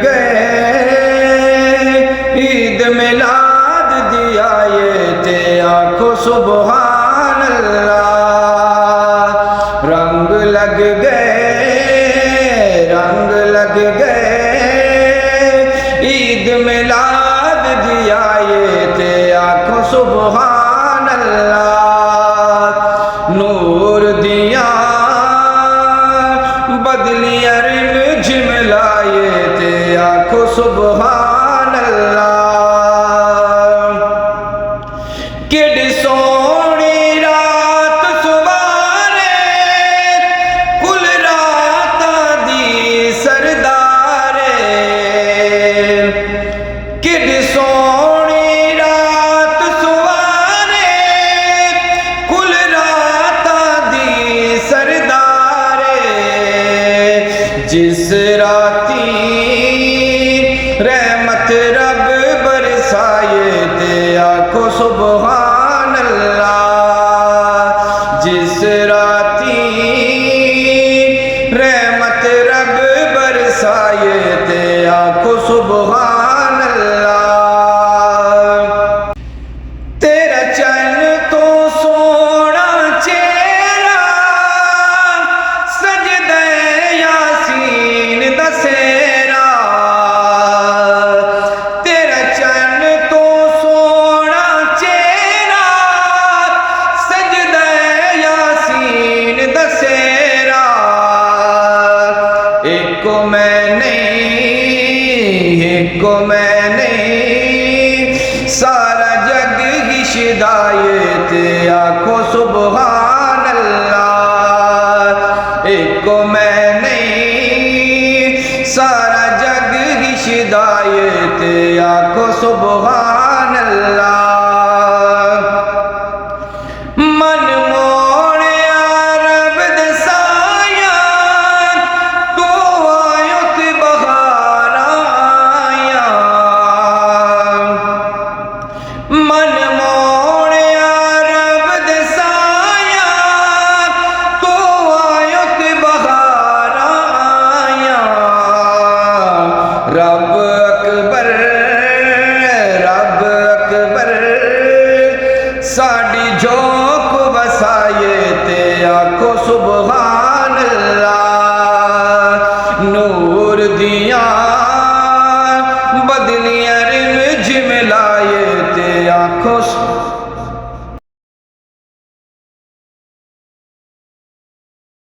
गए, ईद मिलाद दिया ये ते आखो सुबहान अल्लाह। रंग लग गए, रंग लग गए, ईद मिलाद दिया ये ते आखो सुबहान अल्लाह। नूर दिया बदली अरिन झिमलाए ते आखो सुबहान अल्लाह। किड सोनी रात सुवारे, कुल रात दी सरदारे। किड सोनी रात सुवारे, कुल रात दी सरदारे। जिस राती रहमत रब बरसाए ते आखो सुबहान अल्लाह। जिस राती रहमत रब बरसाए ते आखो सुबहान अल्लाह। तेरा चैन तो सोना चेहरा, सजदे यासीन दसेरा। तेरा चैन तो सोना चेहरा, सजदे यासीन दसेरा। एक मैं नहीं, सारा जग ही शिदायत आखो सुबहान अल्लाह। एक मैं नहीं, सारा जग ही शिदायत आखो सुबहान